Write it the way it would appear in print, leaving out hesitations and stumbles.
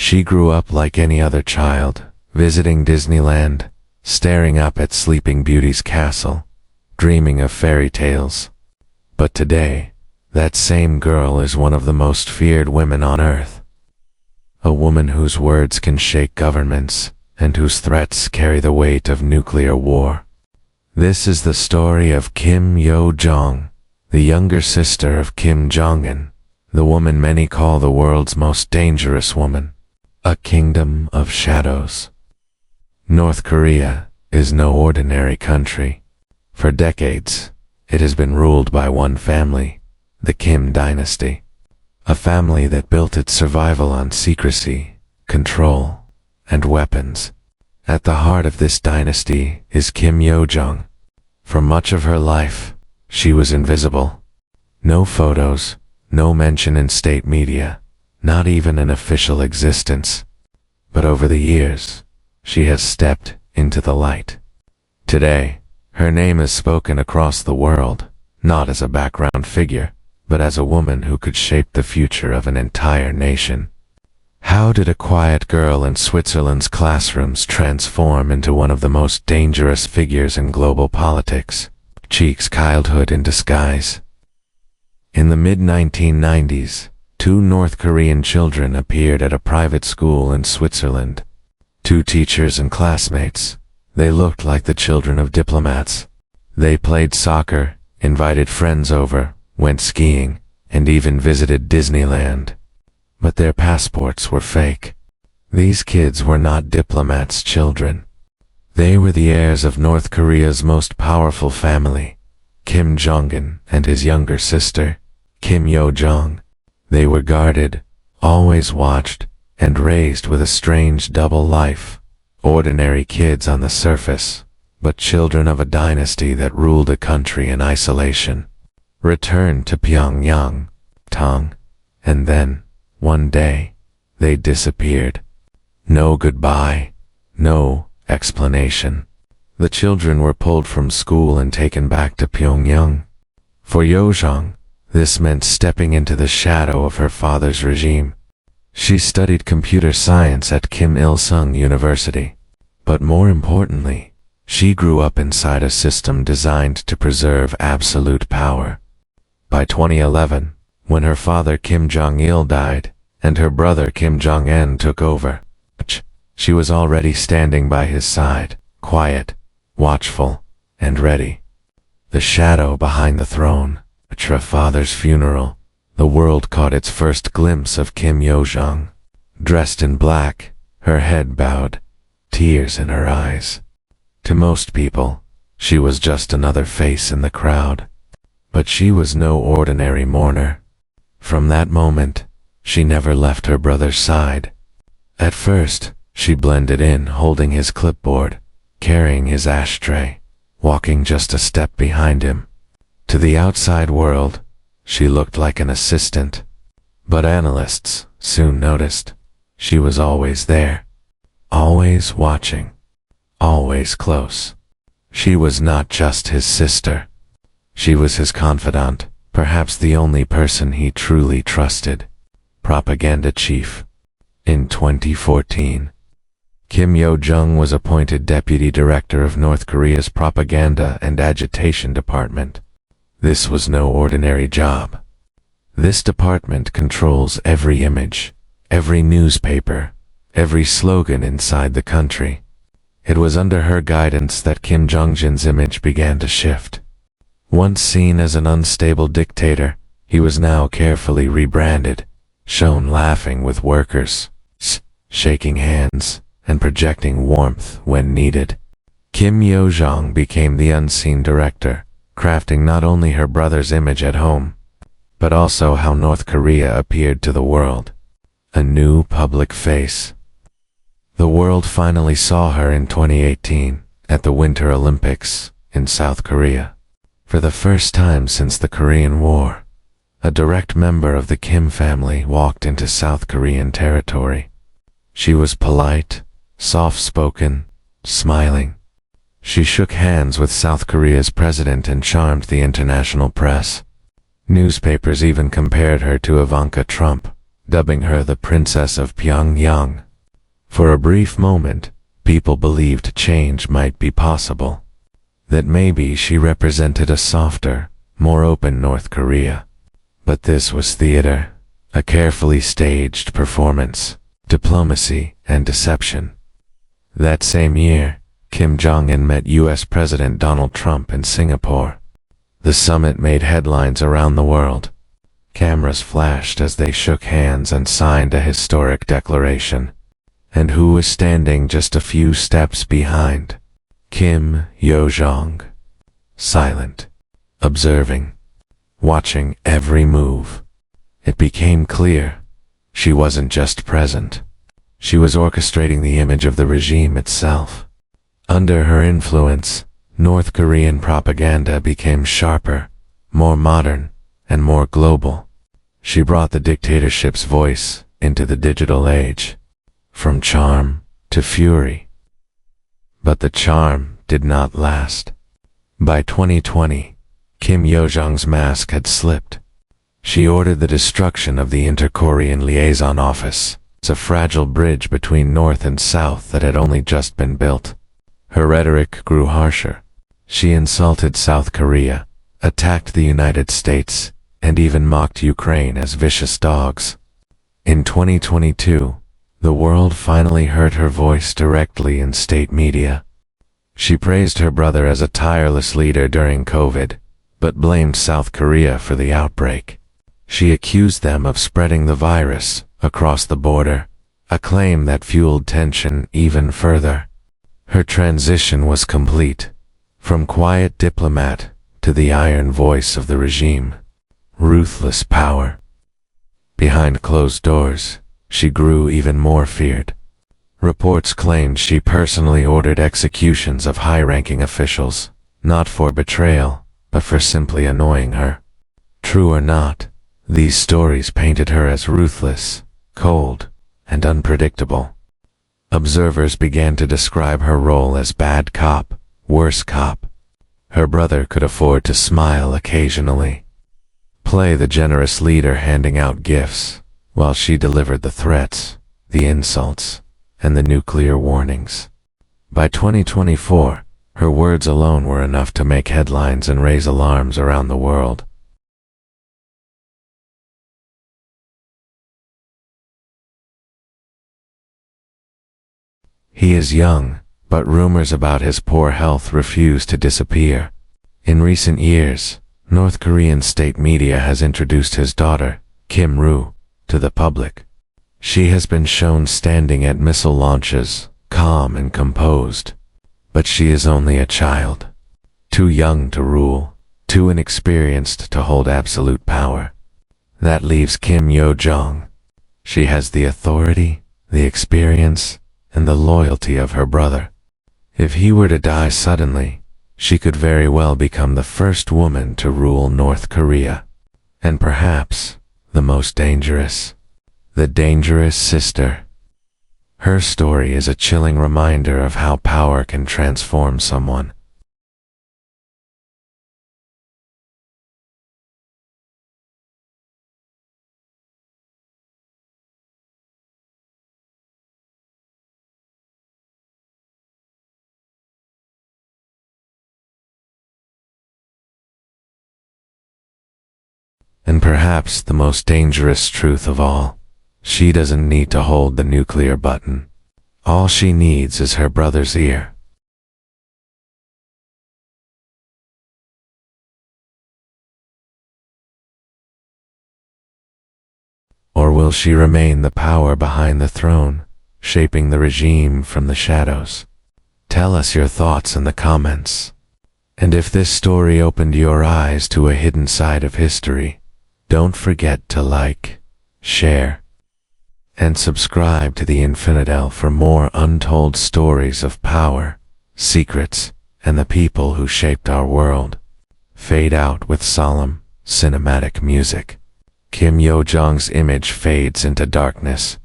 She grew up like any other child, visiting Disneyland, staring up at Sleeping Beauty's castle, dreaming of fairy tales. But today, that same girl is one of the most feared women on earth. A woman whose words can shake governments, and whose threats carry the weight of nuclear war. This is the story of Kim Yo-jong, the younger sister of Kim Jong-un, the woman many call the world's most dangerous woman. A kingdom of shadows. North Korea is no ordinary country. For decades, it has been ruled by one family, the Kim dynasty. A family that built its survival on secrecy, control, and weapons. At the heart of this dynasty is Kim Yo-jong. For much of her life, she was invisible. No photos, no mention in state media, not even an official existence. But over the years, she has stepped into the light. Today, her name is spoken across the world, not as a background figure, but as a woman who could shape the future of an entire nation. How did a quiet girl in Switzerland's classrooms transform into one of the most dangerous figures in global politics? Cheek's childhood in disguise. In the mid-1990s, 2 North Korean children appeared at a private school in Switzerland. 2 teachers and classmates. They looked like the children of diplomats. They played soccer, invited friends over, went skiing, and even visited Disneyland. But their passports were fake. These kids were not diplomats' children. They were the heirs of North Korea's most powerful family, Kim Jong-un and his younger sister, Kim Yo-jong. They were guarded, always watched, and raised with a strange double life. Ordinary kids on the surface, but children of a dynasty that ruled a country in isolation. Returned to Pyongyang, and then, one day, they disappeared. No goodbye, no explanation. The children were pulled from school and taken back to Pyongyang. For Yo-jong, this meant stepping into the shadow of her father's regime. She studied computer science at Kim Il-sung University. But more importantly, she grew up inside a system designed to preserve absolute power. By 2011, when her father Kim Jong-il died, and her brother Kim Jong-un took over, she was already standing by his side, quiet, watchful, and ready. The shadow behind the throne. At her father's funeral, the world caught its first glimpse of Kim Yo-jong. Dressed in black, her head bowed, tears in her eyes. To most people, she was just another face in the crowd. But she was no ordinary mourner. From that moment, she never left her brother's side. At first, she blended in, holding his clipboard, carrying his ashtray, walking just a step behind him. To the outside world, she looked like an assistant. But analysts soon noticed she was always there, always watching, always close. She was not just his sister. She was his confidant, perhaps the only person he truly trusted. Propaganda chief. In 2014, Kim Yo-jong was appointed deputy director of North Korea's propaganda and agitation department. This was no ordinary job. This department controls every image, every newspaper, every slogan inside the country. It was under her guidance that Kim Jong-un's image began to shift. Once seen as an unstable dictator, he was now carefully rebranded, shown laughing with workers, shaking hands, and projecting warmth when needed. Kim Yo-jong became the unseen director, crafting not only her brother's image at home, but also how North Korea appeared to the world. A new public face. The world finally saw her in 2018 at the Winter Olympics in South Korea. For the first time since the Korean War, a direct member of the Kim family walked into South Korean territory. She was polite, soft-spoken, smiling. She shook hands with South Korea's president and charmed the international press. Newspapers even compared her to Ivanka Trump, dubbing her the Princess of Pyongyang. For a brief moment, people believed change might be possible, that maybe she represented a softer, more open North Korea. But this was theater, a carefully staged performance, diplomacy and deception. That same year, Kim Jong-un met U.S. President Donald Trump in Singapore. The summit made headlines around the world. Cameras flashed as they shook hands and signed a historic declaration. And who was standing just a few steps behind? Kim Yo-jong. Silent, observing, watching every move. It became clear she wasn't just present. She was orchestrating the image of the regime itself. Under her influence, North Korean propaganda became sharper, more modern, and more global. She brought the dictatorship's voice into the digital age, from charm to fury. But the charm did not last. By 2020, Kim Yo-jong's mask had slipped. She ordered the destruction of the Inter-Korean Liaison Office, a fragile bridge between North and South that had only just been built. Her rhetoric grew harsher. She insulted South Korea, attacked the United States, and even mocked Ukraine as vicious dogs. In 2022, the world finally heard her voice directly in state media. She praised her brother as a tireless leader during COVID, but blamed South Korea for the outbreak. She accused them of spreading the virus across the border, a claim that fueled tension even further. Her transition was complete, from quiet diplomat to the iron voice of the regime. Ruthless power. Behind closed doors, she grew even more feared. Reports claimed she personally ordered executions of high-ranking officials, not for betrayal, but for simply annoying her. True or not, these stories painted her as ruthless, cold, and unpredictable. Observers began to describe her role as bad cop, worse cop. Her brother could afford to smile occasionally, play the generous leader handing out gifts, while she delivered the threats, the insults, and the nuclear warnings. By 2024, her words alone were enough to make headlines and raise alarms around the world. He is young, but rumors about his poor health refuse to disappear. In recent years, North Korean state media has introduced his daughter, Kim Ru, to the public. She has been shown standing at missile launches, calm and composed. But she is only a child, too young to rule, too inexperienced to hold absolute power. That leaves Kim Yo-jong. She has the authority, the experience, and the loyalty of her brother. If he were to die suddenly, she could very well become the first woman to rule North Korea. And perhaps the most dangerous. The dangerous sister. Her story is a chilling reminder of how power can transform someone. And perhaps the most dangerous truth of all, she doesn't need to hold the nuclear button. All she needs is her brother's ear. Or will she remain the power behind the throne, shaping the regime from the shadows? Tell us your thoughts in the comments. And if this story opened your eyes to a hidden side of history, don't forget to like, share, and subscribe to the Infinitale for more untold stories of power, secrets, and the people who shaped our world. Fade out with solemn, cinematic music. Kim Yo-jong's image fades into darkness,